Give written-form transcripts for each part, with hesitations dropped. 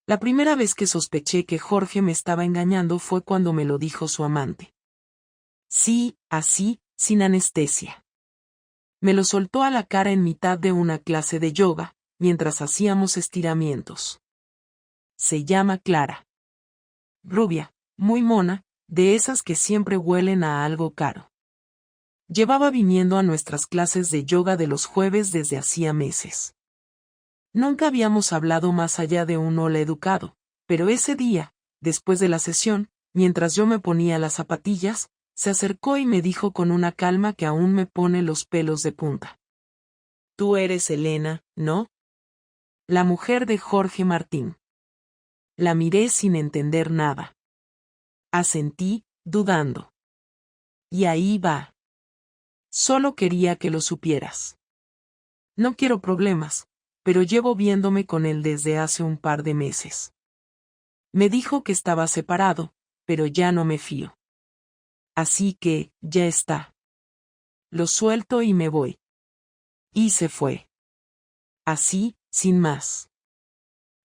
La primera vez que sospeché que Jorge me estaba engañando fue cuando me lo dijo su amante. Sí, así, sin anestesia. Me lo soltó a la cara en mitad de una clase de yoga, mientras hacíamos estiramientos. Se llama Clara. Rubia, muy mona, de esas que siempre huelen a algo caro. Llevaba viniendo a nuestras clases de yoga de los jueves desde hacía meses. Nunca habíamos hablado más allá de un hola educado, pero ese día, después de la sesión, mientras yo me ponía las zapatillas, se acercó y me dijo con una calma que aún me pone los pelos de punta. Tú eres Elena, ¿no? La mujer de Jorge Martín. La miré sin entender nada. Asentí, dudando. Y ahí va. Solo quería que lo supieras. No quiero problemas, pero llevo viéndome con él desde hace un par de meses. Me dijo que estaba separado, pero ya no me fío. Así que, ya está. Lo suelto y me voy. Y se fue. Así, sin más.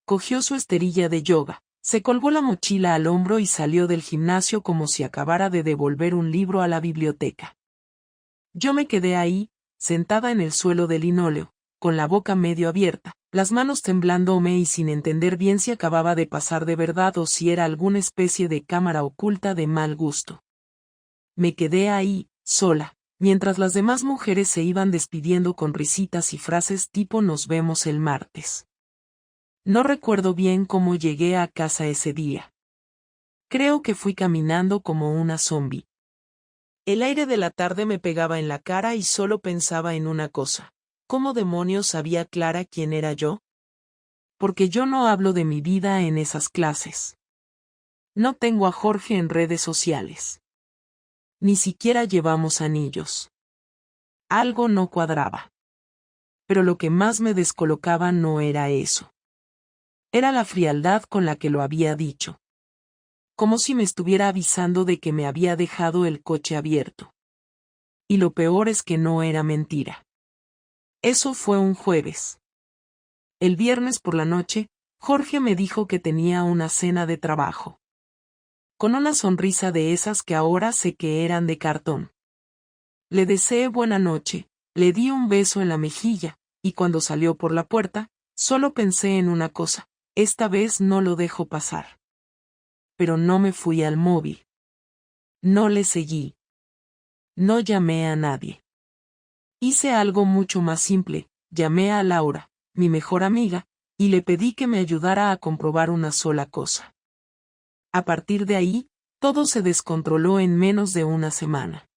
Cogió su esterilla de yoga, se colgó la mochila al hombro y salió del gimnasio como si acabara de devolver un libro a la biblioteca. Yo me quedé ahí, sentada en el suelo de linóleo, con la boca medio abierta, las manos temblándome y sin entender bien si acababa de pasar de verdad o si era alguna especie de cámara oculta de mal gusto. Me quedé ahí, sola, mientras las demás mujeres se iban despidiendo con risitas y frases tipo nos vemos el martes. No recuerdo bien cómo llegué a casa ese día. Creo que fui caminando como una zombi. El aire de la tarde me pegaba en la cara y solo pensaba en una cosa. ¿Cómo demonios sabía Clara quién era yo? Porque yo no hablo de mi vida en esas clases. No tengo a Jorge en redes sociales. Ni siquiera llevamos anillos. Algo no cuadraba. Pero lo que más me descolocaba no era eso. Era la frialdad con la que lo había dicho. Como si me estuviera avisando de que me había dejado el coche abierto. Y lo peor es que no era mentira. Eso fue un jueves. El viernes por la noche, Jorge me dijo que tenía una cena de trabajo. Con una sonrisa de esas que ahora sé que eran de cartón. Le deseé buena noche, le di un beso en la mejilla, y cuando salió por la puerta, solo pensé en una cosa, esta vez no lo dejo pasar. Pero no me fui al móvil. No le seguí. No llamé a nadie. Hice algo mucho más simple, llamé a Laura, mi mejor amiga, y le pedí que me ayudara a comprobar una sola cosa. A partir de ahí, todo se descontroló en menos de una semana.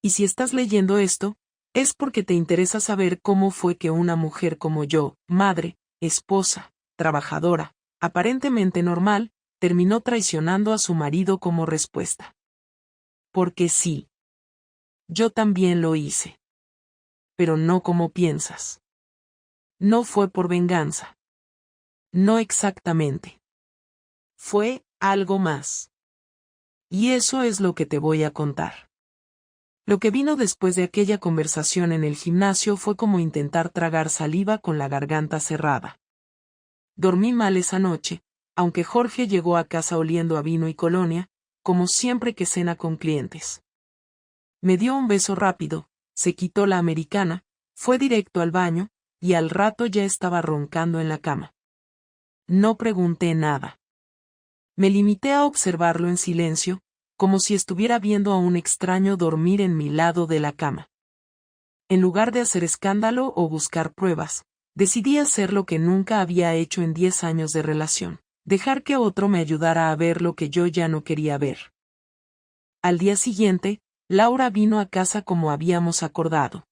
Y si estás leyendo esto, es porque te interesa saber cómo fue que una mujer como yo, madre, esposa, trabajadora, aparentemente normal, terminó traicionando a su marido como respuesta. Porque sí. Yo también lo hice. Pero no como piensas. No fue por venganza. No exactamente. Fue algo más. Y eso es lo que te voy a contar. Lo que vino después de aquella conversación en el gimnasio fue como intentar tragar saliva con la garganta cerrada. Dormí mal esa noche, aunque Jorge llegó a casa oliendo a vino y colonia, como siempre que cena con clientes. Me dio un beso rápido, se quitó la americana, fue directo al baño, y al rato ya estaba roncando en la cama. No pregunté nada. Me limité a observarlo en silencio, como si estuviera viendo a un extraño dormir en mi lado de la cama. En lugar de hacer escándalo o buscar pruebas, decidí hacer lo que nunca había hecho en 10 años de relación, dejar que otro me ayudara a ver lo que yo ya no quería ver. Al día siguiente, Laura vino a casa como habíamos acordado.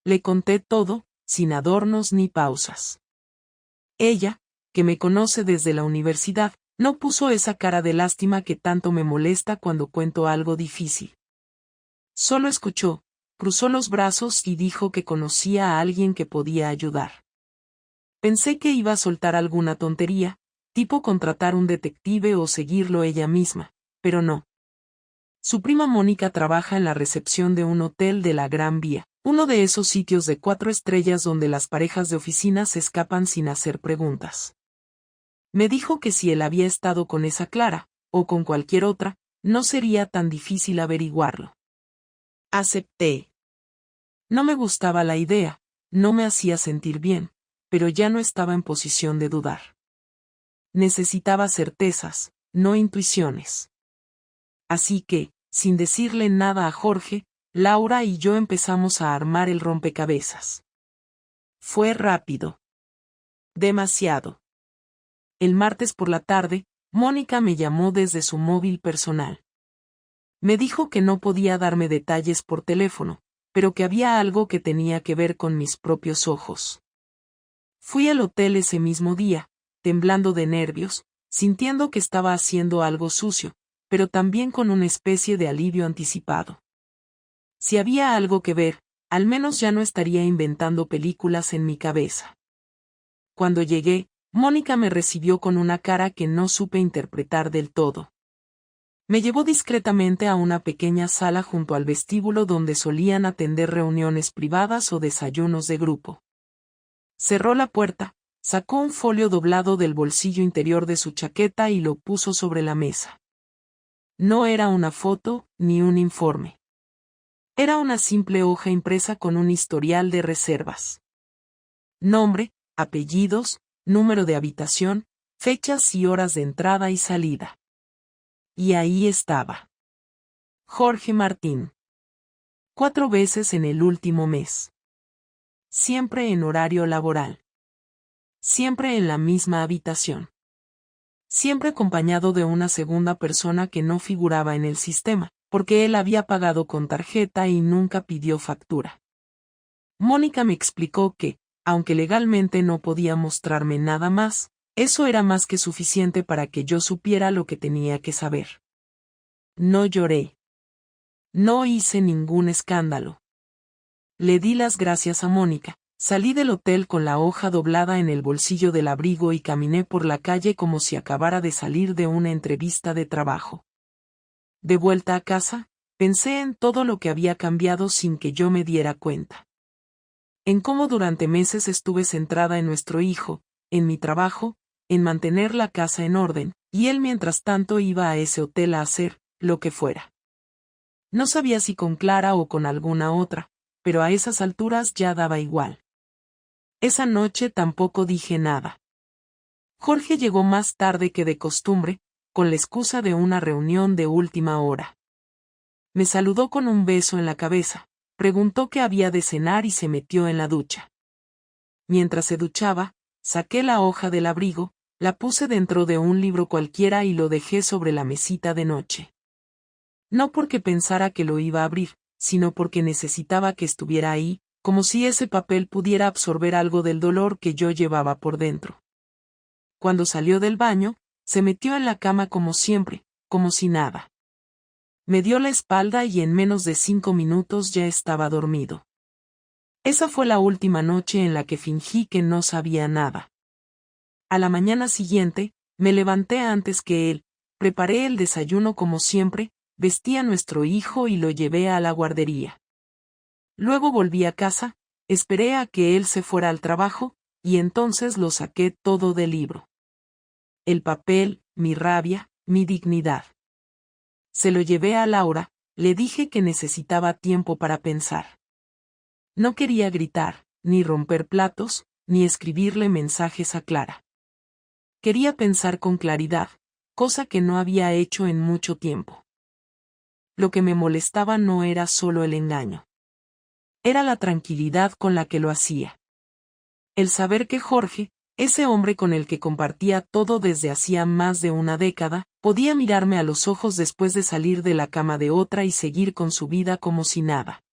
Le conté todo, sin adornos ni pausas. Ella, que me conoce desde la universidad, no puso esa cara de lástima que tanto me molesta cuando cuento algo difícil. Solo escuchó, cruzó los brazos y dijo que conocía a alguien que podía ayudar. Pensé que iba a soltar alguna tontería, tipo contratar un detective o seguirlo ella misma, pero no. Su prima Mónica trabaja en la recepción de un hotel de la Gran Vía, uno de esos sitios de 4 estrellas donde las parejas de oficina se escapan sin hacer preguntas. Me dijo que si él había estado con esa Clara, o con cualquier otra, no sería tan difícil averiguarlo. Acepté. No me gustaba la idea, no me hacía sentir bien, pero ya no estaba en posición de dudar. Necesitaba certezas, no intuiciones. Así que, sin decirle nada a Jorge, Laura y yo empezamos a armar el rompecabezas. Fue rápido. Demasiado. El martes por la tarde, Mónica me llamó desde su móvil personal. Me dijo que no podía darme detalles por teléfono, pero que había algo que tenía que ver con mis propios ojos. Fui al hotel ese mismo día, temblando de nervios, sintiendo que estaba haciendo algo sucio, pero también con una especie de alivio anticipado. Si había algo que ver, al menos ya no estaría inventando películas en mi cabeza. Cuando llegué, Mónica me recibió con una cara que no supe interpretar del todo. Me llevó discretamente a una pequeña sala junto al vestíbulo donde solían atender reuniones privadas o desayunos de grupo. Cerró la puerta, sacó un folio doblado del bolsillo interior de su chaqueta y lo puso sobre la mesa. No era una foto, ni un informe. Era una simple hoja impresa con un historial de reservas. Nombre, apellidos, número de habitación, fechas y horas de entrada y salida. Y ahí estaba. Jorge Martín. 4 veces en el último mes. Siempre en horario laboral. Siempre en la misma habitación. Siempre acompañado de una segunda persona que no figuraba en el sistema, porque él había pagado con tarjeta y nunca pidió factura. Mónica me explicó que, aunque legalmente no podía mostrarme nada más, eso era más que suficiente para que yo supiera lo que tenía que saber. No lloré. No hice ningún escándalo. Le di las gracias a Mónica, salí del hotel con la hoja doblada en el bolsillo del abrigo y caminé por la calle como si acabara de salir de una entrevista de trabajo. De vuelta a casa, pensé en todo lo que había cambiado sin que yo me diera cuenta. En cómo durante meses estuve centrada en nuestro hijo, en mi trabajo, en mantener la casa en orden, y él mientras tanto iba a ese hotel a hacer lo que fuera. No sabía si con Clara o con alguna otra, pero a esas alturas ya daba igual. Esa noche tampoco dije nada. Jorge llegó más tarde que de costumbre, con la excusa de una reunión de última hora. Me saludó con un beso en la cabeza, preguntó qué había de cenar y se metió en la ducha. Mientras se duchaba, saqué la hoja del abrigo, la puse dentro de un libro cualquiera y lo dejé sobre la mesita de noche. No porque pensara que lo iba a abrir, sino porque necesitaba que estuviera ahí, como si ese papel pudiera absorber algo del dolor que yo llevaba por dentro. Cuando salió del baño, se metió en la cama como siempre, como si nada. Me dio la espalda y en menos de 5 minutos ya estaba dormido. Esa fue la última noche en la que fingí que no sabía nada. A la mañana siguiente, me levanté antes que él, preparé el desayuno como siempre, vestí a nuestro hijo y lo llevé a la guardería. Luego volví a casa, esperé a que él se fuera al trabajo, y entonces lo saqué todo del libro. El papel, mi rabia, mi dignidad. Se lo llevé a Laura, le dije que necesitaba tiempo para pensar. No quería gritar, ni romper platos, ni escribirle mensajes a Clara. Quería pensar con claridad, cosa que no había hecho en mucho tiempo. Lo que me molestaba no era solo el engaño. Era la tranquilidad con la que lo hacía. El saber que Jorge, ese hombre con el que compartía todo desde hacía más de una década, podía mirarme a los ojos después de salir de la cama de otra y seguir con su vida como si nada.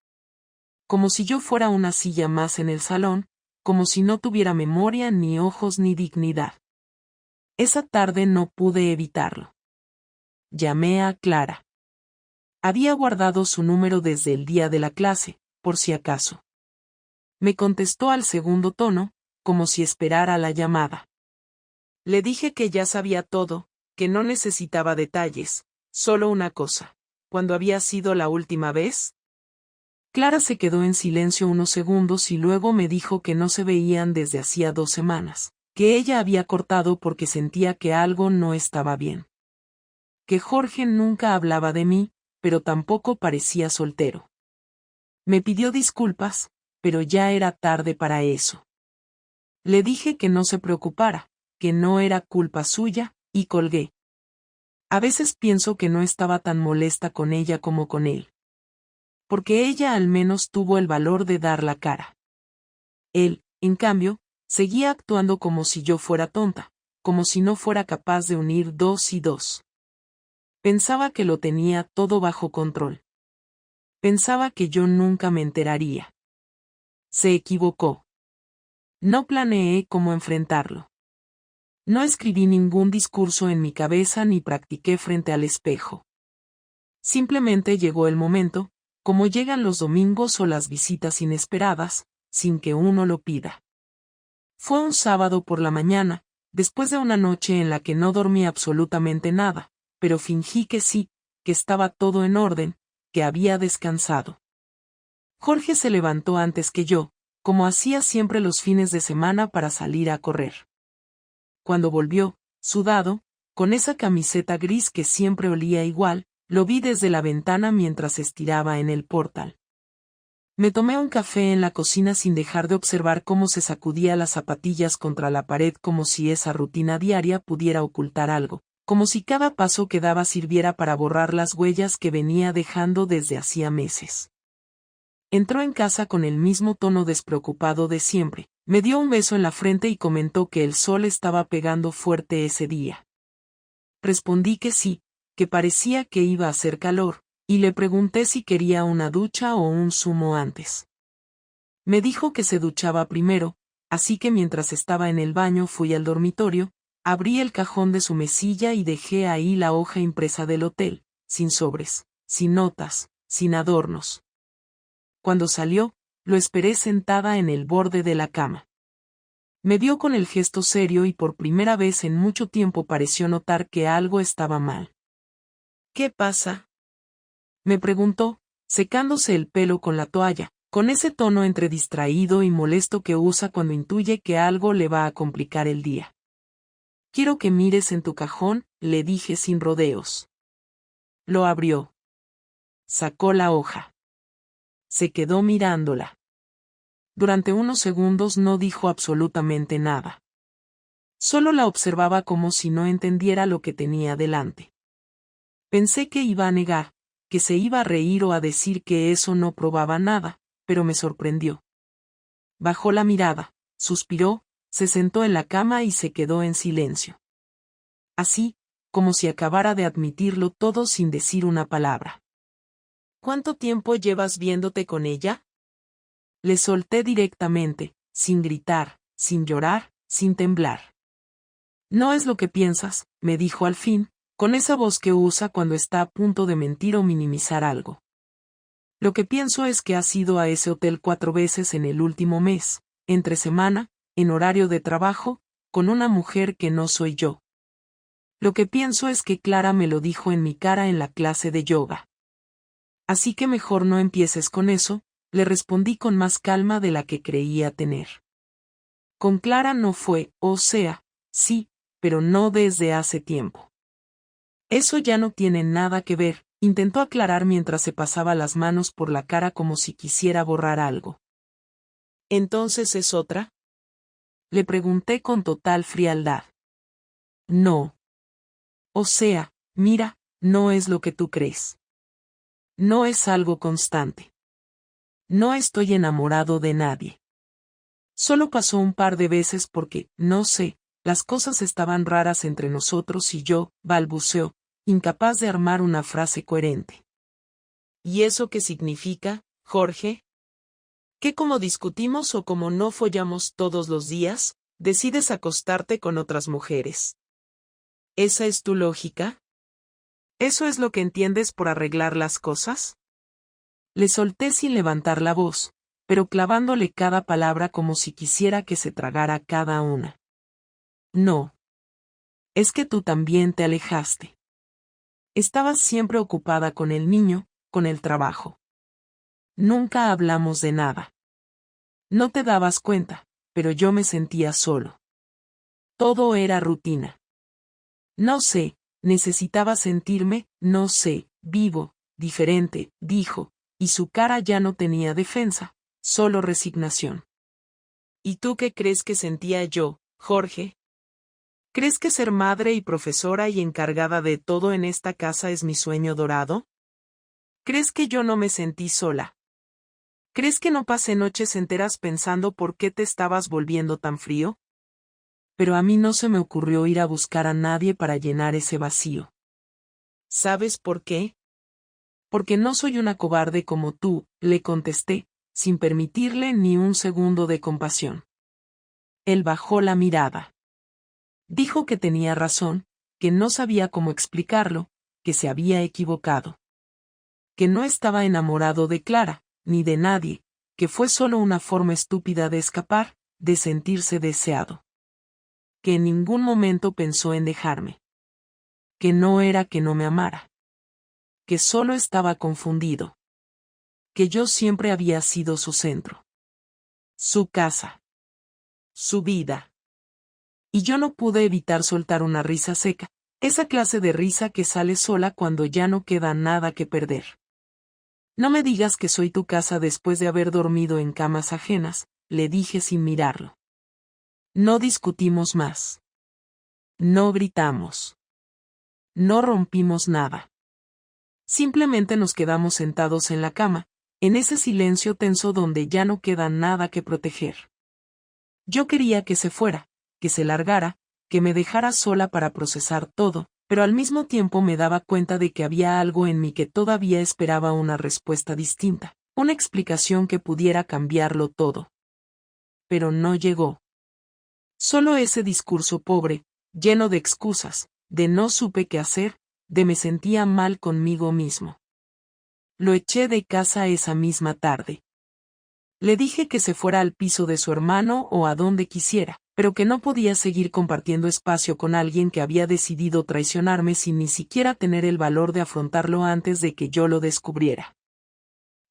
Como si yo fuera una silla más en el salón, como si no tuviera memoria ni ojos ni dignidad. Esa tarde no pude evitarlo. Llamé a Clara. Había guardado su número desde el día de la clase, por si acaso. Me contestó al segundo tono, como si esperara la llamada. Le dije que ya sabía todo, que no necesitaba detalles, solo una cosa. ¿Cuándo había sido la última vez? Clara se quedó en silencio unos segundos y luego me dijo que no se veían desde hacía 2 semanas, que ella había cortado porque sentía que algo no estaba bien. Que Jorge nunca hablaba de mí, pero tampoco parecía soltero. Me pidió disculpas, pero ya era tarde para eso. Le dije que no se preocupara, que no era culpa suya, y colgué. A veces pienso que no estaba tan molesta con ella como con él. Porque ella al menos tuvo el valor de dar la cara. Él, en cambio, seguía actuando como si yo fuera tonta, como si no fuera capaz de unir 2 y 2. Pensaba que lo tenía todo bajo control. Pensaba que yo nunca me enteraría. Se equivocó. No planeé cómo enfrentarlo. No escribí ningún discurso en mi cabeza ni practiqué frente al espejo. Simplemente llegó el momento, como llegan los domingos o las visitas inesperadas, sin que uno lo pida. Fue un sábado por la mañana, después de una noche en la que no dormí absolutamente nada, pero fingí que sí, que estaba todo en orden, que había descansado. Jorge se levantó antes que yo, como hacía siempre los fines de semana para salir a correr. Cuando volvió, sudado, con esa camiseta gris que siempre olía igual, lo vi desde la ventana mientras estiraba en el portal. Me tomé un café en la cocina sin dejar de observar cómo se sacudía las zapatillas contra la pared como si esa rutina diaria pudiera ocultar algo, como si cada paso que daba sirviera para borrar las huellas que venía dejando desde hacía meses. Entró en casa con el mismo tono despreocupado de siempre, me dio un beso en la frente y comentó que el sol estaba pegando fuerte ese día. Respondí que sí, que parecía que iba a hacer calor, y le pregunté si quería una ducha o un zumo antes. Me dijo que se duchaba primero, así que mientras estaba en el baño fui al dormitorio, abrí el cajón de su mesilla y dejé ahí la hoja impresa del hotel, sin sobres, sin notas, sin adornos. Cuando salió, lo esperé sentada en el borde de la cama. Me vio con el gesto serio y por primera vez en mucho tiempo pareció notar que algo estaba mal. ¿Qué pasa?, me preguntó, secándose el pelo con la toalla, con ese tono entre distraído y molesto que usa cuando intuye que algo le va a complicar el día. Quiero que mires en tu cajón, le dije sin rodeos. Lo abrió. Sacó la hoja. Se quedó mirándola. Durante unos segundos no dijo absolutamente nada. Solo la observaba como si no entendiera lo que tenía delante. Pensé que iba a negar, que se iba a reír o a decir que eso no probaba nada, pero me sorprendió. Bajó la mirada, suspiró, se sentó en la cama y se quedó en silencio. Así, como si acabara de admitirlo todo sin decir una palabra. ¿Cuánto tiempo llevas viéndote con ella?, le solté directamente, sin gritar, sin llorar, sin temblar. No es lo que piensas, me dijo al fin, con esa voz que usa cuando está a punto de mentir o minimizar algo. Lo que pienso es que has ido a ese hotel 4 veces en el último mes, entre semana, en horario de trabajo, con una mujer que no soy yo. Lo que pienso es que Clara me lo dijo en mi cara en la clase de yoga. Así que mejor no empieces con eso, le respondí con más calma de la que creía tener. Con Clara no fue, o sea, sí, pero no desde hace tiempo. Eso ya no tiene nada que ver, intentó aclarar mientras se pasaba las manos por la cara como si quisiera borrar algo. ¿Entonces es otra?, le pregunté con total frialdad. No. O sea, mira, no es lo que tú crees. No es algo constante. No estoy enamorado de nadie. Solo pasó un par de veces porque, no sé, las cosas estaban raras entre nosotros y yo, balbuceó, incapaz de armar una frase coherente. ¿Y eso qué significa, Jorge? ¿Que como discutimos o como no follamos todos los días, decides acostarte con otras mujeres? ¿Esa es tu lógica? ¿Eso es lo que entiendes por arreglar las cosas? Le solté sin levantar la voz, pero clavándole cada palabra como si quisiera que se tragara cada una. No. Es que tú también te alejaste. Estabas siempre ocupada con el niño, con el trabajo. Nunca hablamos de nada. No te dabas cuenta, pero yo me sentía solo. Todo era rutina. No sé, necesitaba sentirme, no sé, vivo, diferente, dijo, y su cara ya no tenía defensa, solo resignación. ¿Y tú qué crees que sentía yo, Jorge? ¿Crees que ser madre y profesora y encargada de todo en esta casa es mi sueño dorado? ¿Crees que yo no me sentí sola? ¿Crees que no pasé noches enteras pensando por qué te estabas volviendo tan frío? Pero a mí no se me ocurrió ir a buscar a nadie para llenar ese vacío. ¿Sabes por qué? Porque no soy una cobarde como tú, le contesté, sin permitirle ni un segundo de compasión. Él bajó la mirada. Dijo que tenía razón, que no sabía cómo explicarlo, que se había equivocado. Que no estaba enamorado de Clara, ni de nadie, que fue solo una forma estúpida de escapar, de sentirse deseado. Que en ningún momento pensó en dejarme. Que no era que no me amara. Que solo estaba confundido. Que yo siempre había sido su centro. Su casa. Su vida. Y yo no pude evitar soltar una risa seca, esa clase de risa que sale sola cuando ya no queda nada que perder. No me digas que soy tu casa después de haber dormido en camas ajenas, le dije sin mirarlo. No discutimos más. No gritamos. No rompimos nada. Simplemente nos quedamos sentados en la cama, en ese silencio tenso donde ya no queda nada que proteger. Yo quería que se fuera, que se largara, que me dejara sola para procesar todo, pero al mismo tiempo me daba cuenta de que había algo en mí que todavía esperaba una respuesta distinta, una explicación que pudiera cambiarlo todo. Pero no llegó. Solo ese discurso pobre, lleno de excusas, de no supe qué hacer, de me sentía mal conmigo mismo. Lo eché de casa esa misma tarde. Le dije que se fuera al piso de su hermano o a donde quisiera, pero que no podía seguir compartiendo espacio con alguien que había decidido traicionarme sin ni siquiera tener el valor de afrontarlo antes de que yo lo descubriera.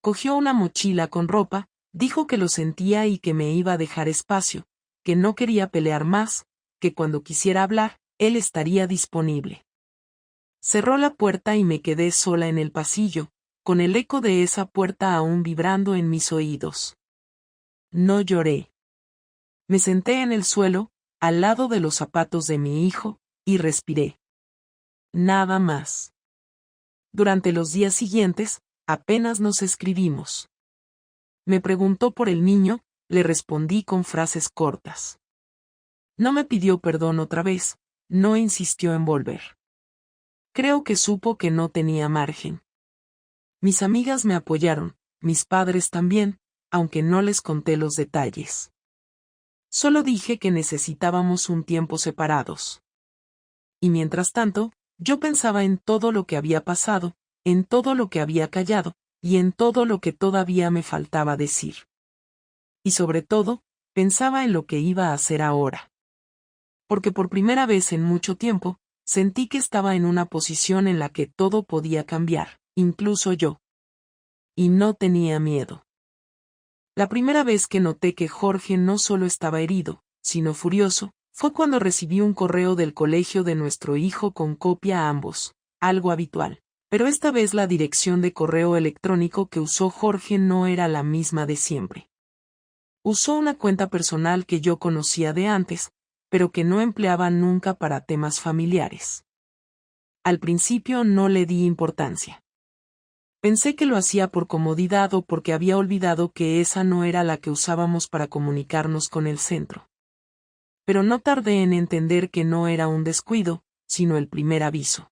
Cogió una mochila con ropa, dijo que lo sentía y que me iba a dejar espacio, que no quería pelear más, que cuando quisiera hablar, él estaría disponible. Cerró la puerta y me quedé sola en el pasillo, con el eco de esa puerta aún vibrando en mis oídos. No lloré. Me senté en el suelo, al lado de los zapatos de mi hijo, y respiré. Nada más. Durante los días siguientes, apenas nos escribimos. Me preguntó por el niño, le respondí con frases cortas. No me pidió perdón otra vez, no insistió en volver. Creo que supo que no tenía margen. Mis amigas me apoyaron, mis padres también, aunque no les conté los detalles. Solo dije que necesitábamos un tiempo separados. Y mientras tanto, yo pensaba en todo lo que había pasado, en todo lo que había callado, y en todo lo que todavía me faltaba decir. Y sobre todo, pensaba en lo que iba a hacer ahora. Porque por primera vez en mucho tiempo, sentí que estaba en una posición en la que todo podía cambiar, incluso yo. Y no tenía miedo. La primera vez que noté que Jorge no solo estaba herido, sino furioso, fue cuando recibí un correo del colegio de nuestro hijo con copia a ambos, algo habitual. Pero esta vez la dirección de correo electrónico que usó Jorge no era la misma de siempre. Usó una cuenta personal que yo conocía de antes, pero que no empleaba nunca para temas familiares. Al principio no le di importancia. Pensé que lo hacía por comodidad o porque había olvidado que esa no era la que usábamos para comunicarnos con el centro. Pero no tardé en entender que no era un descuido, sino el primer aviso.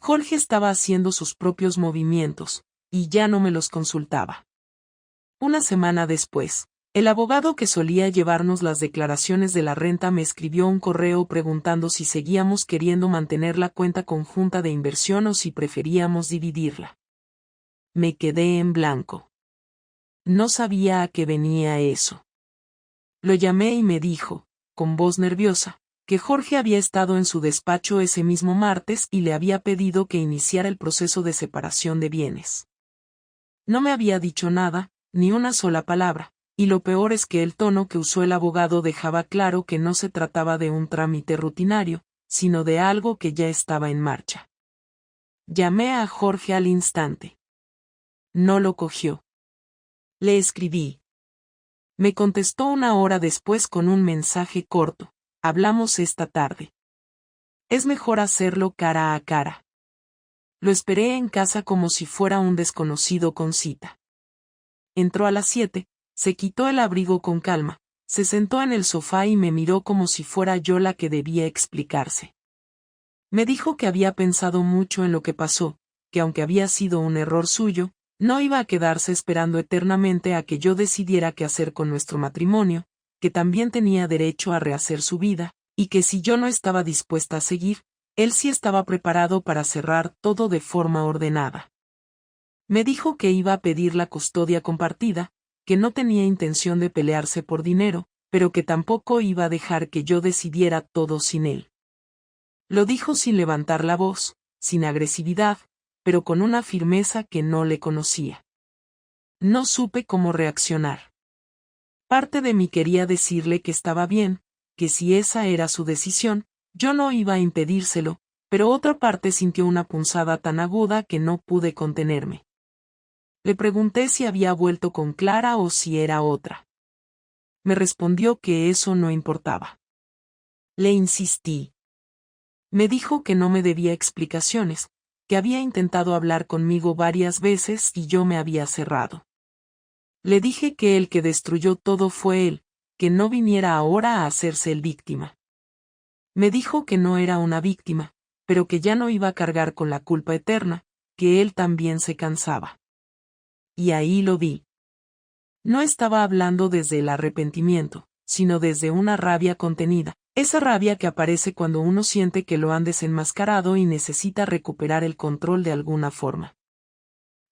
Jorge estaba haciendo sus propios movimientos, y ya no me los consultaba. Una semana después, el abogado que solía llevarnos las declaraciones de la renta me escribió un correo preguntando si seguíamos queriendo mantener la cuenta conjunta de inversión o si preferíamos dividirla. Me quedé en blanco. No sabía a qué venía eso. Lo llamé y me dijo, con voz nerviosa, que Jorge había estado en su despacho ese mismo martes y le había pedido que iniciara el proceso de separación de bienes. No me había dicho nada, ni una sola palabra, y lo peor es que el tono que usó el abogado dejaba claro que no se trataba de un trámite rutinario, sino de algo que ya estaba en marcha. Llamé a Jorge al instante. No lo cogió. Le escribí. Me contestó una hora después con un mensaje corto. Hablamos esta tarde. Es mejor hacerlo cara a cara. Lo esperé en casa como si fuera un desconocido con cita. Entró a las 7, se quitó el abrigo con calma, se sentó en el sofá y me miró como si fuera yo la que debía explicarse. Me dijo que había pensado mucho en lo que pasó, que aunque había sido un error suyo, no iba a quedarse esperando eternamente a que yo decidiera qué hacer con nuestro matrimonio, que también tenía derecho a rehacer su vida, y que si yo no estaba dispuesta a seguir, él sí estaba preparado para cerrar todo de forma ordenada. Me dijo que iba a pedir la custodia compartida, que no tenía intención de pelearse por dinero, pero que tampoco iba a dejar que yo decidiera todo sin él. Lo dijo sin levantar la voz, sin agresividad, pero con una firmeza que no le conocía. No supe cómo reaccionar. Parte de mí quería decirle que estaba bien, que si esa era su decisión, yo no iba a impedírselo, pero otra parte sintió una punzada tan aguda que no pude contenerme. Le pregunté si había vuelto con Clara o si era otra. Me respondió que eso no importaba. Le insistí. Me dijo que no me debía explicaciones, que había intentado hablar conmigo varias veces y yo me había cerrado. Le dije que el que destruyó todo fue él, que no viniera ahora a hacerse el víctima. Me dijo que no era una víctima, pero que ya no iba a cargar con la culpa eterna, que él también se cansaba. Y ahí lo vi. No estaba hablando desde el arrepentimiento, sino desde una rabia contenida, esa rabia que aparece cuando uno siente que lo han desenmascarado y necesita recuperar el control de alguna forma.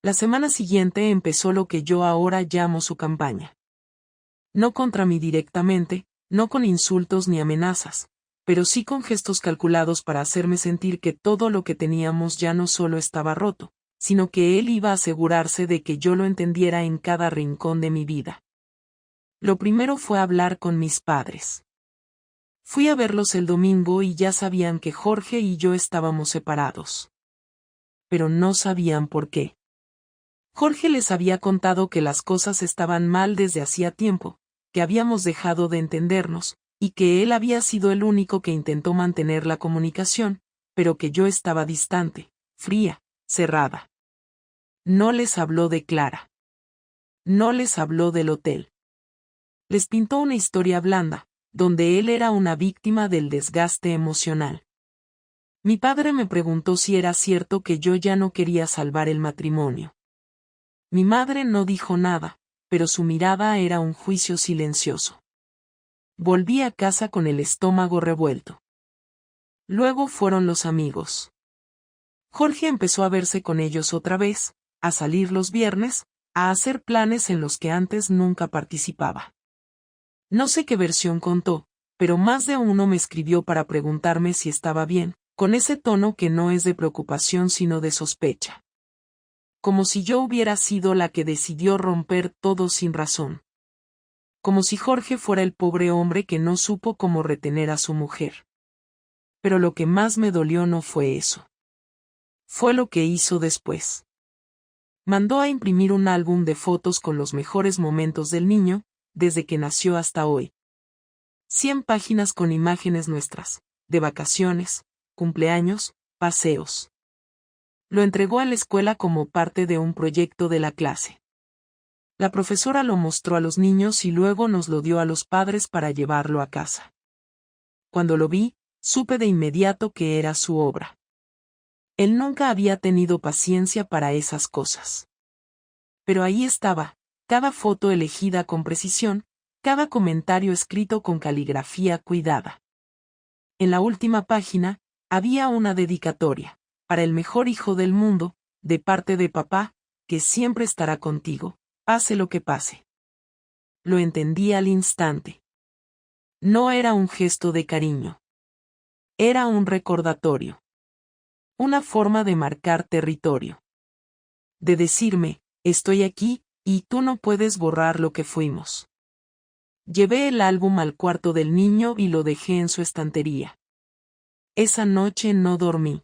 La semana siguiente empezó lo que yo ahora llamo su campaña. No contra mí directamente, no con insultos ni amenazas, pero sí con gestos calculados para hacerme sentir que todo lo que teníamos ya no solo estaba roto, sino que él iba a asegurarse de que yo lo entendiera en cada rincón de mi vida. Lo primero fue hablar con mis padres. Fui a verlos el domingo y ya sabían que Jorge y yo estábamos separados. Pero no sabían por qué. Jorge les había contado que las cosas estaban mal desde hacía tiempo, que habíamos dejado de entendernos, y que él había sido el único que intentó mantener la comunicación, pero que yo estaba distante, fría, cerrada. No les habló de Clara. No les habló del hotel. Les pintó una historia blanda, donde él era una víctima del desgaste emocional. Mi padre me preguntó si era cierto que yo ya no quería salvar el matrimonio. Mi madre no dijo nada, pero su mirada era un juicio silencioso. Volví a casa con el estómago revuelto. Luego fueron los amigos. Jorge empezó a verse con ellos otra vez, a salir los viernes, a hacer planes en los que antes nunca participaba. No sé qué versión contó, pero más de uno me escribió para preguntarme si estaba bien, con ese tono que no es de preocupación sino de sospecha. Como si yo hubiera sido la que decidió romper todo sin razón. Como si Jorge fuera el pobre hombre que no supo cómo retener a su mujer. Pero lo que más me dolió no fue eso. Fue lo que hizo después. Mandó a imprimir un álbum de fotos con los mejores momentos del niño, desde que nació hasta hoy. 100 páginas con imágenes nuestras, de vacaciones, cumpleaños, paseos. Lo entregó a la escuela como parte de un proyecto de la clase. La profesora lo mostró a los niños y luego nos lo dio a los padres para llevarlo a casa. Cuando lo vi, supe de inmediato que era su obra. Él nunca había tenido paciencia para esas cosas. Pero ahí estaba, cada foto elegida con precisión, cada comentario escrito con caligrafía cuidada. En la última página, había una dedicatoria, para el mejor hijo del mundo, de parte de papá, que siempre estará contigo, pase lo que pase. Lo entendí al instante. No era un gesto de cariño. Era un recordatorio. Una forma de marcar territorio. De decirme, estoy aquí, y tú no puedes borrar lo que fuimos. Llevé el álbum al cuarto del niño y lo dejé en su estantería. Esa noche no dormí.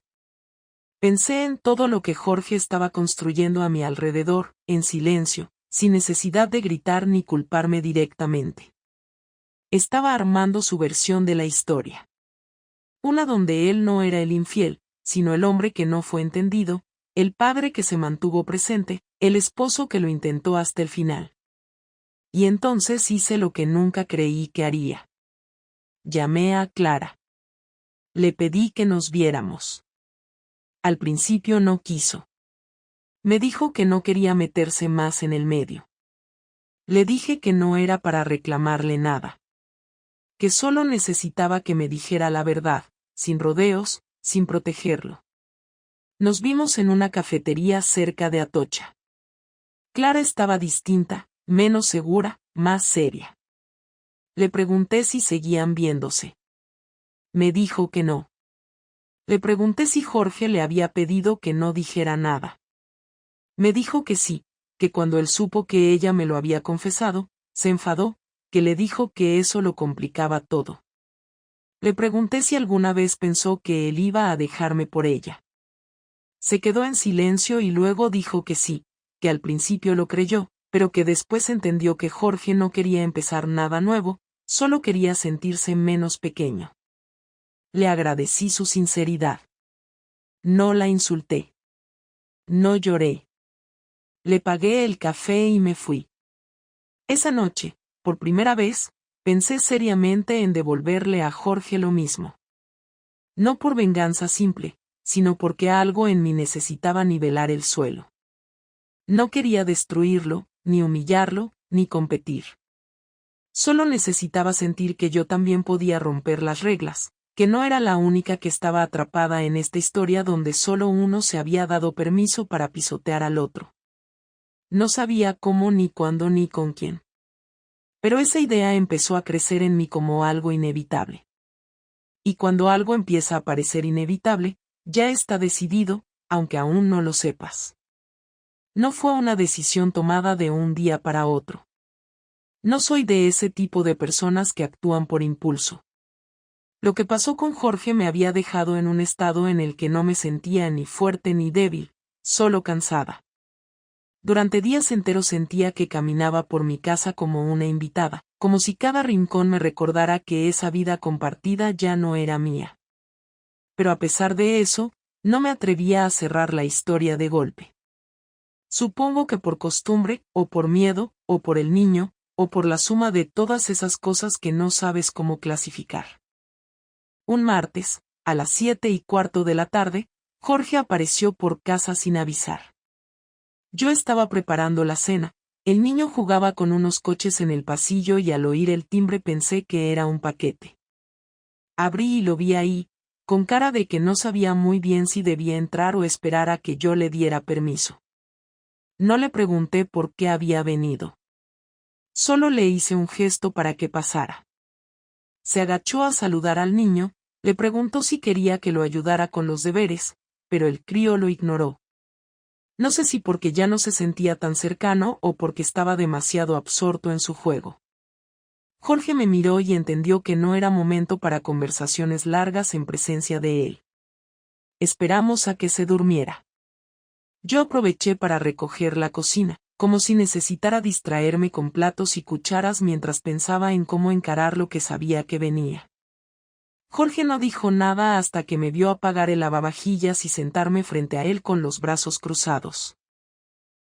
Pensé en todo lo que Jorge estaba construyendo a mi alrededor, en silencio, sin necesidad de gritar ni culparme directamente. Estaba armando su versión de la historia. Una donde él no era el infiel, sino el hombre que no fue entendido, el padre que se mantuvo presente, el esposo que lo intentó hasta el final. Y entonces hice lo que nunca creí que haría. Llamé a Clara. Le pedí que nos viéramos. Al principio no quiso. Me dijo que no quería meterse más en el medio. Le dije que no era para reclamarle nada. Que solo necesitaba que me dijera la verdad, sin rodeos, sin protegerlo. Nos vimos en una cafetería cerca de Atocha. Clara estaba distinta, menos segura, más seria. Le pregunté si seguían viéndose. Me dijo que no. Le pregunté si Jorge le había pedido que no dijera nada. Me dijo que sí, que cuando él supo que ella me lo había confesado, se enfadó, que le dijo que eso lo complicaba todo. Le pregunté si alguna vez pensó que él iba a dejarme por ella. Se quedó en silencio y luego dijo que sí, que al principio lo creyó, pero que después entendió que Jorge no quería empezar nada nuevo, solo quería sentirse menos pequeño. Le agradecí su sinceridad. No la insulté. No lloré. Le pagué el café y me fui. Esa noche, por primera vez, pensé seriamente en devolverle a Jorge lo mismo. No por venganza simple, sino porque algo en mí necesitaba nivelar el suelo. No quería destruirlo, ni humillarlo, ni competir. Solo necesitaba sentir que yo también podía romper las reglas, que no era la única que estaba atrapada en esta historia donde solo uno se había dado permiso para pisotear al otro. No sabía cómo ni cuándo ni con quién. Pero esa idea empezó a crecer en mí como algo inevitable. Y cuando algo empieza a parecer inevitable, ya está decidido, aunque aún no lo sepas. No fue una decisión tomada de un día para otro. No soy de ese tipo de personas que actúan por impulso. Lo que pasó con Jorge me había dejado en un estado en el que no me sentía ni fuerte ni débil, solo cansada. Durante días enteros sentía que caminaba por mi casa como una invitada, como si cada rincón me recordara que esa vida compartida ya no era mía. Pero a pesar de eso, no me atrevía a cerrar la historia de golpe. Supongo que por costumbre, o por miedo, o por el niño, o por la suma de todas esas cosas que no sabes cómo clasificar. Un martes, a las 7:15 de la tarde, Jorge apareció por casa sin avisar. Yo estaba preparando la cena, el niño jugaba con unos coches en el pasillo y al oír el timbre pensé que era un paquete. Abrí y lo vi ahí, con cara de que no sabía muy bien si debía entrar o esperar a que yo le diera permiso. No le pregunté por qué había venido. Solo le hice un gesto para que pasara. Se agachó a saludar al niño, le preguntó si quería que lo ayudara con los deberes, pero el crío lo ignoró. No sé si porque ya no se sentía tan cercano o porque estaba demasiado absorto en su juego. Jorge me miró y entendió que no era momento para conversaciones largas en presencia de él. Esperamos a que se durmiera. Yo aproveché para recoger la cocina, como si necesitara distraerme con platos y cucharas mientras pensaba en cómo encarar lo que sabía que venía. Jorge no dijo nada hasta que me vio apagar el lavavajillas y sentarme frente a él con los brazos cruzados.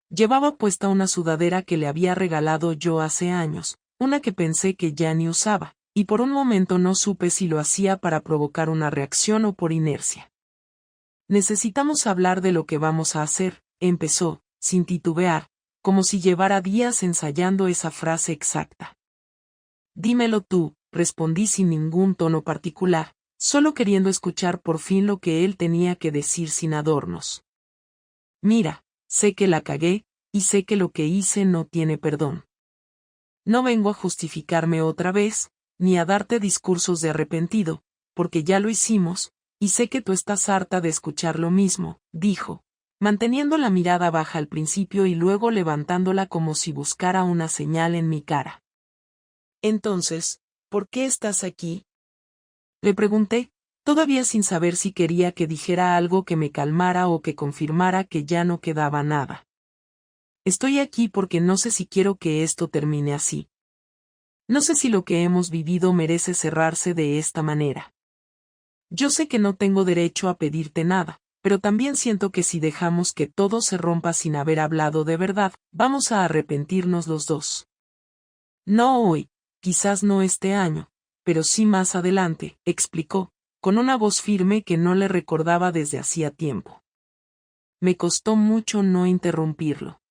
Llevaba puesta una sudadera que le había regalado yo hace años, una que pensé que ya ni usaba, y por un momento no supe si lo hacía para provocar una reacción o por inercia. Necesitamos hablar de lo que vamos a hacer, empezó, sin titubear, como si llevara días ensayando esa frase exacta. Dímelo tú, respondí sin ningún tono particular, solo queriendo escuchar por fin lo que él tenía que decir sin adornos. Mira, sé que la cagué, y sé que lo que hice no tiene perdón. No vengo a justificarme otra vez, ni a darte discursos de arrepentido, porque ya lo hicimos, y sé que tú estás harta de escuchar lo mismo, dijo, manteniendo la mirada baja al principio y luego levantándola como si buscara una señal en mi cara. Entonces, ¿por qué estás aquí? Le pregunté, todavía sin saber si quería que dijera algo que me calmara o que confirmara que ya no quedaba nada. Estoy aquí porque no sé si quiero que esto termine así. No sé si lo que hemos vivido merece cerrarse de esta manera. Yo sé que no tengo derecho a pedirte nada, pero también siento que si dejamos que todo se rompa sin haber hablado de verdad, vamos a arrepentirnos los dos. No hoy, quizás no este año, pero sí más adelante, explicó, con una voz firme que no le recordaba desde hacía tiempo. Me costó mucho no interrumpirlo.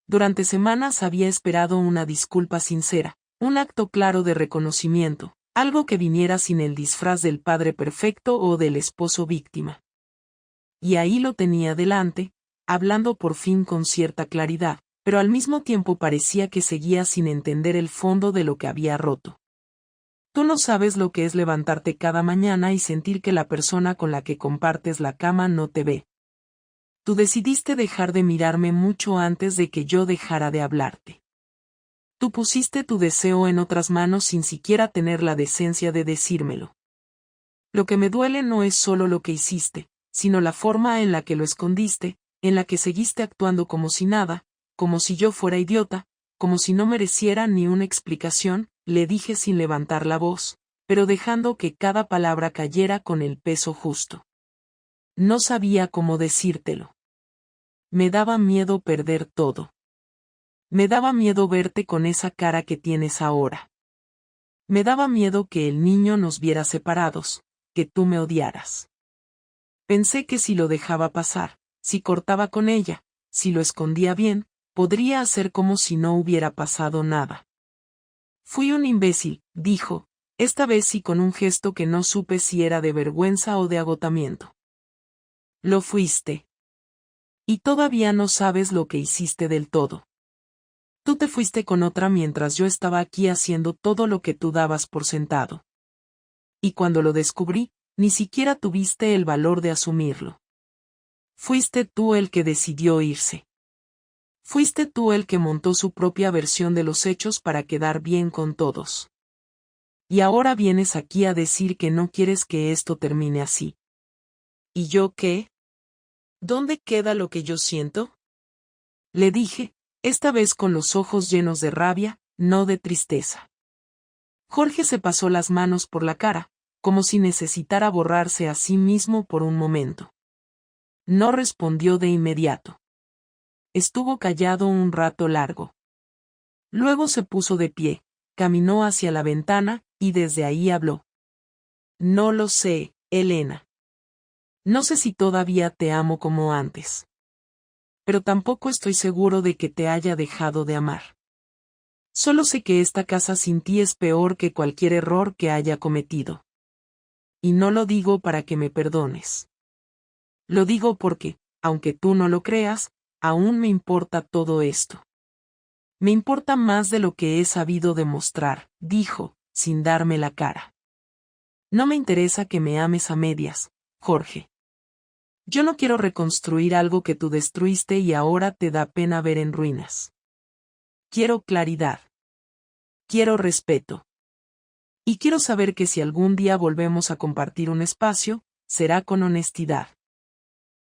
Durante semanas había esperado una disculpa sincera, un acto claro de reconocimiento, algo que viniera sin el disfraz del padre perfecto o del esposo víctima. Y ahí lo tenía delante, hablando por fin con cierta claridad, pero al mismo tiempo parecía que seguía sin entender el fondo de lo que había roto. Tú no sabes lo que es levantarte cada mañana y sentir que la persona con la que compartes la cama no te ve. Tú decidiste dejar de mirarme mucho antes de que yo dejara de hablarte. Tú pusiste tu deseo en otras manos sin siquiera tener la decencia de decírmelo. Lo que me duele no es solo lo que hiciste, sino la forma en la que lo escondiste, en la que seguiste actuando como si nada, como si yo fuera idiota, como si no mereciera ni una explicación, le dije sin levantar la voz, pero dejando que cada palabra cayera con el peso justo. No sabía cómo decírtelo. Me daba miedo perder todo. Me daba miedo verte con esa cara que tienes ahora. Me daba miedo que el niño nos viera separados, que tú me odiaras. Pensé que si lo dejaba pasar, si cortaba con ella, si lo escondía bien, podría hacer como si no hubiera pasado nada. Fui un imbécil, dijo, esta vez sí con un gesto que no supe si era de vergüenza o de agotamiento. Lo fuiste. Y todavía no sabes lo que hiciste del todo. Tú te fuiste con otra mientras yo estaba aquí haciendo todo lo que tú dabas por sentado. Y cuando lo descubrí, ni siquiera tuviste el valor de asumirlo. Fuiste tú el que decidió irse. Fuiste tú el que montó su propia versión de los hechos para quedar bien con todos. Y ahora vienes aquí a decir que no quieres que esto termine así. ¿Y yo qué? ¿Dónde queda lo que yo siento? Le dije, esta vez con los ojos llenos de rabia, no de tristeza. Jorge se pasó las manos por la cara, como si necesitara borrarse a sí mismo por un momento. No respondió de inmediato. Estuvo callado un rato largo. Luego se puso de pie, caminó hacia la ventana, y desde ahí habló. No lo sé, Elena. No sé si todavía te amo como antes. Pero tampoco estoy seguro de que te haya dejado de amar. Solo sé que esta casa sin ti es peor que cualquier error que haya cometido. Y no lo digo para que me perdones. Lo digo porque, aunque tú no lo creas, aún me importa todo esto. Me importa más de lo que he sabido demostrar, dijo, sin darme la cara. No me interesa que me ames a medias, Jorge. Yo no quiero reconstruir algo que tú destruiste y ahora te da pena ver en ruinas. Quiero claridad. Quiero respeto. Y quiero saber que si algún día volvemos a compartir un espacio, será con honestidad.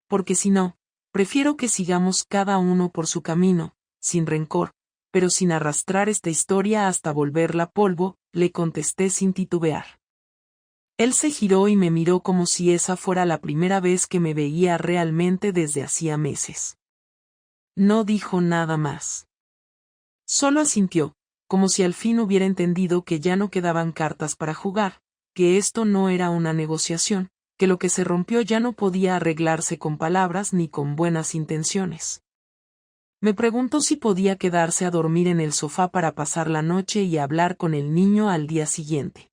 Porque si no, prefiero que sigamos cada uno por su camino, sin rencor, pero sin arrastrar esta historia hasta volverla polvo, le contesté sin titubear. Él se giró y me miró como si esa fuera la primera vez que me veía realmente desde hacía meses. No dijo nada más. Solo asintió, como si al fin hubiera entendido que ya no quedaban cartas para jugar, que esto no era una negociación, que lo que se rompió ya no podía arreglarse con palabras ni con buenas intenciones. Me preguntó si podía quedarse a dormir en el sofá para pasar la noche y hablar con el niño al día siguiente.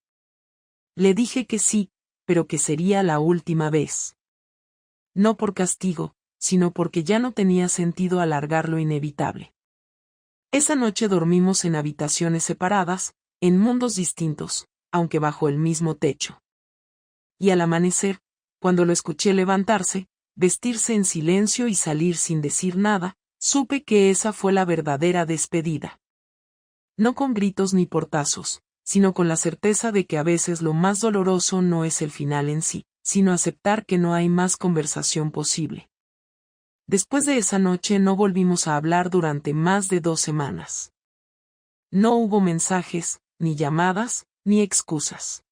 Le dije que sí, pero que sería la última vez. No por castigo, sino porque ya no tenía sentido alargar lo inevitable. Esa noche dormimos en habitaciones separadas, en mundos distintos, aunque bajo el mismo techo. Y al amanecer, cuando lo escuché levantarse, vestirse en silencio y salir sin decir nada, supe que esa fue la verdadera despedida. no con gritos ni portazos, sino con la certeza de que a veces lo más doloroso no es el final en sí, sino aceptar que no hay más conversación posible. Después de esa noche no volvimos a hablar durante más de 2 semanas. No hubo mensajes, ni llamadas, ni excusas.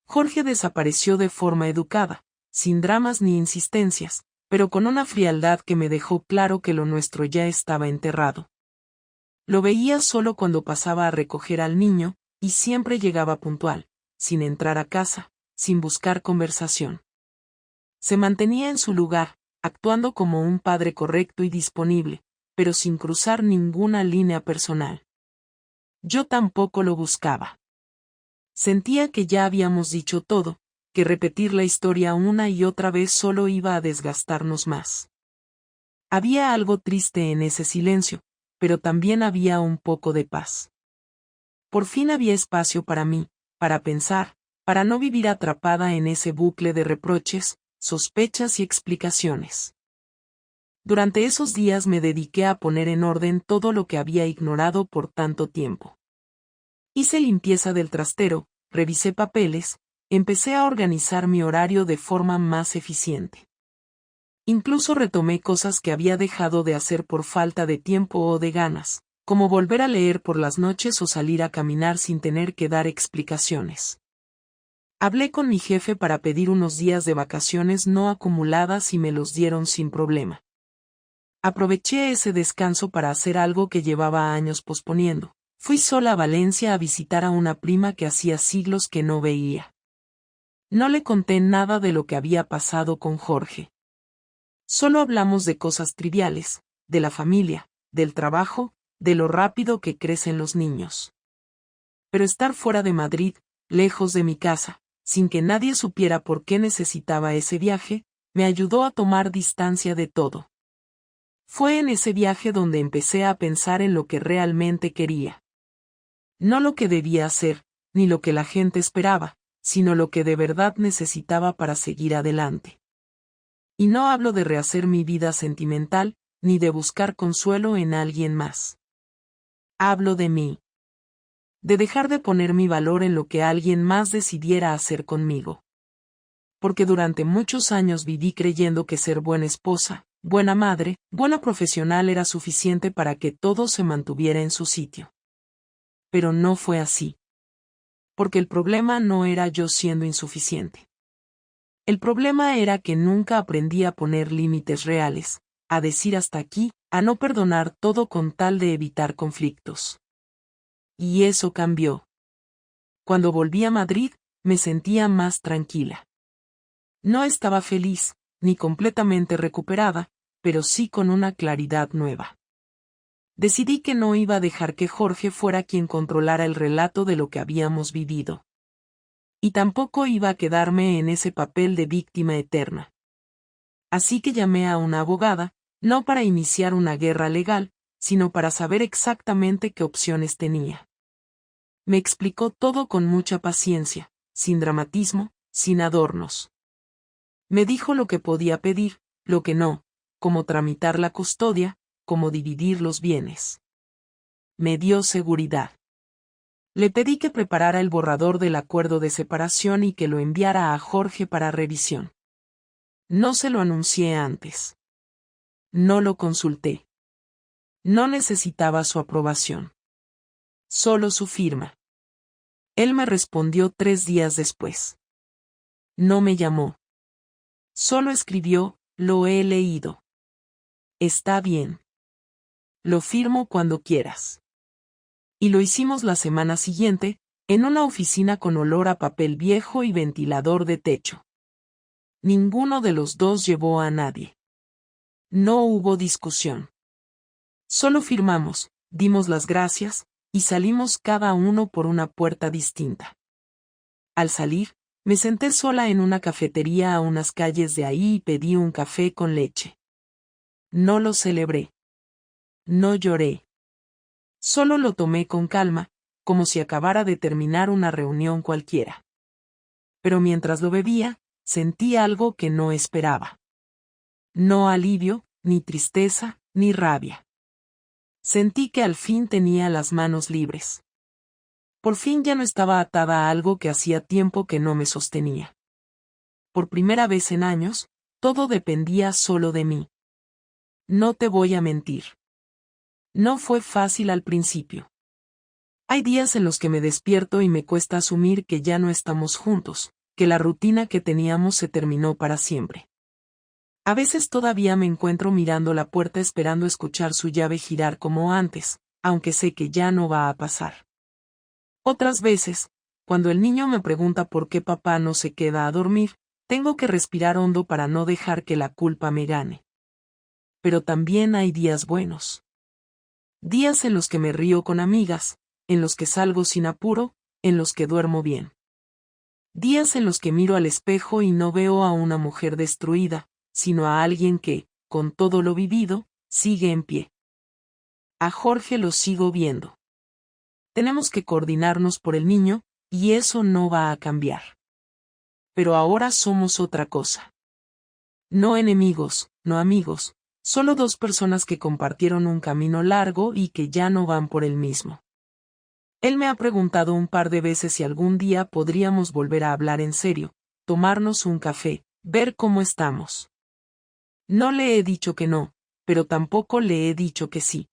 Jorge desapareció de forma educada, sin dramas ni insistencias, pero con una frialdad que me dejó claro que lo nuestro ya estaba enterrado. Lo veía solo cuando pasaba a recoger al niño, y siempre llegaba puntual, sin entrar a casa, sin buscar conversación. Se mantenía en su lugar, actuando como un padre correcto y disponible, pero sin cruzar ninguna línea personal. Yo tampoco lo buscaba. Sentía que ya habíamos dicho todo, que repetir la historia una y otra vez solo iba a desgastarnos más. Había algo triste en ese silencio, pero también había un poco de paz. Por fin había espacio para mí, para pensar, para no vivir atrapada en ese bucle de reproches, sospechas y explicaciones. Durante esos días me dediqué a poner en orden todo lo que había ignorado por tanto tiempo. Hice limpieza del trastero, revisé papeles, empecé a organizar mi horario de forma más eficiente. Incluso retomé cosas que había dejado de hacer por falta de tiempo o de ganas, como volver a leer por las noches o salir a caminar sin tener que dar explicaciones. Hablé con mi jefe para pedir unos días de vacaciones no acumuladas y me los dieron sin problema. Aproveché ese descanso para hacer algo que llevaba años posponiendo. Fui sola a Valencia a visitar a una prima que hacía siglos que no veía. No le conté nada de lo que había pasado con Jorge. Solo hablamos de cosas triviales, de la familia, del trabajo, de lo rápido que crecen los niños. Pero estar fuera de Madrid, lejos de mi casa, sin que nadie supiera por qué necesitaba ese viaje, me ayudó a tomar distancia de todo. Fue en ese viaje donde empecé a pensar en lo que realmente quería. No lo que debía hacer, ni lo que la gente esperaba, sino lo que de verdad necesitaba para seguir adelante. Y no hablo de rehacer mi vida sentimental, ni de buscar consuelo en alguien más. Hablo de mí. De dejar de poner mi valor en lo que alguien más decidiera hacer conmigo. Porque durante muchos años viví creyendo que ser buena esposa, buena madre, buena profesional era suficiente para que todo se mantuviera en su sitio. Pero no fue así. Porque el problema no era yo siendo insuficiente. El problema era que nunca aprendí a poner límites reales, a decir hasta aquí, a no perdonar todo con tal de evitar conflictos. Y eso cambió. Cuando volví a Madrid, me sentía más tranquila. No estaba feliz, ni completamente recuperada, pero sí con una claridad nueva. Decidí que no iba a dejar que Jorge fuera quien controlara el relato de lo que habíamos vivido. Y tampoco iba a quedarme en ese papel de víctima eterna. Así que llamé a una abogada, no para iniciar una guerra legal, sino para saber exactamente qué opciones tenía. Me explicó todo con mucha paciencia, sin dramatismo, sin adornos. Me dijo lo que podía pedir, lo que no, cómo tramitar la custodia, cómo dividir los bienes. Me dio seguridad. Le pedí que preparara el borrador del acuerdo de separación y que lo enviara a Jorge para revisión. No se lo anuncié antes. No lo consulté. No necesitaba su aprobación. Solo su firma. Él me respondió 3 días después. No me llamó. Solo escribió, lo he leído. Está bien. Lo firmo cuando quieras. Y lo hicimos la semana siguiente, en una oficina con olor a papel viejo y ventilador de techo. Ninguno de los dos llevó a nadie. No hubo discusión. Solo firmamos, dimos las gracias, y salimos cada uno por una puerta distinta. Al salir, me senté sola en una cafetería a unas calles de ahí y pedí un café con leche. No lo celebré. No lloré. Solo lo tomé con calma, como si acabara de terminar una reunión cualquiera. Pero mientras lo bebía, sentí algo que no esperaba. No alivio, ni tristeza, ni rabia. Sentí que al fin tenía las manos libres. Por fin ya no estaba atada a algo que hacía tiempo que no me sostenía. Por primera vez en años, todo dependía solo de mí. No te voy a mentir. No fue fácil al principio. Hay días en los que me despierto y me cuesta asumir que ya no estamos juntos, que la rutina que teníamos se terminó para siempre. A veces todavía me encuentro mirando la puerta esperando escuchar su llave girar como antes, aunque sé que ya no va a pasar. Otras veces, cuando el niño me pregunta por qué papá no se queda a dormir, tengo que respirar hondo para no dejar que la culpa me gane. Pero también hay días buenos. Días en los que me río con amigas, en los que salgo sin apuro, en los que duermo bien. Días en los que miro al espejo y no veo a una mujer destruida, sino a alguien que, con todo lo vivido, sigue en pie. A Jorge lo sigo viendo. Tenemos que coordinarnos por el niño, y eso no va a cambiar. Pero ahora somos otra cosa. No enemigos, no amigos, solo dos personas que compartieron un camino largo y que ya no van por el mismo. Él me ha preguntado un par de veces si algún día podríamos volver a hablar en serio, tomarnos un café, ver cómo estamos. No le he dicho que no, pero tampoco le he dicho que sí.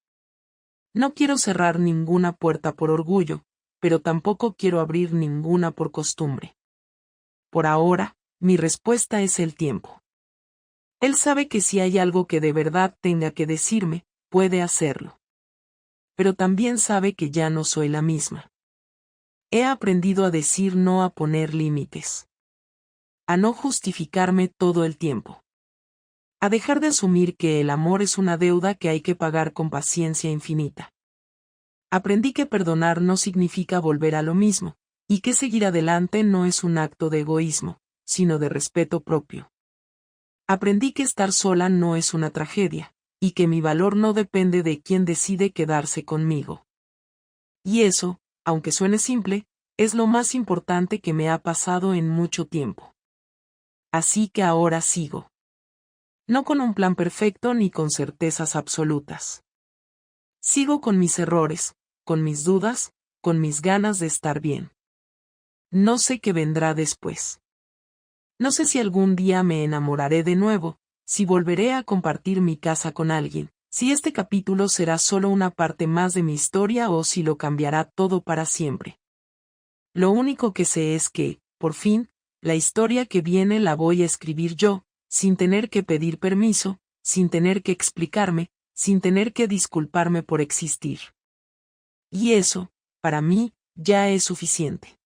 No quiero cerrar ninguna puerta por orgullo, pero tampoco quiero abrir ninguna por costumbre. Por ahora, mi respuesta es el tiempo. Él sabe que si hay algo que de verdad tenga que decirme, puede hacerlo. Pero también sabe que ya no soy la misma. He aprendido a decir no, a poner límites. A no justificarme todo el tiempo. A dejar de asumir que el amor es una deuda que hay que pagar con paciencia infinita. Aprendí que perdonar no significa volver a lo mismo, y que seguir adelante no es un acto de egoísmo, sino de respeto propio. Aprendí que estar sola no es una tragedia, y que mi valor no depende de quién decide quedarse conmigo. Y eso, aunque suene simple, es lo más importante que me ha pasado en mucho tiempo. Así que ahora sigo. No con un plan perfecto ni con certezas absolutas. Sigo con mis errores, con mis dudas, con mis ganas de estar bien. No sé qué vendrá después. No sé si algún día me enamoraré de nuevo, si volveré a compartir mi casa con alguien, si este capítulo será solo una parte más de mi historia o si lo cambiará todo para siempre. Lo único que sé es que, por fin, la historia que viene la voy a escribir yo, sin tener que pedir permiso, sin tener que explicarme, sin tener que disculparme por existir. Y eso, para mí, ya es suficiente.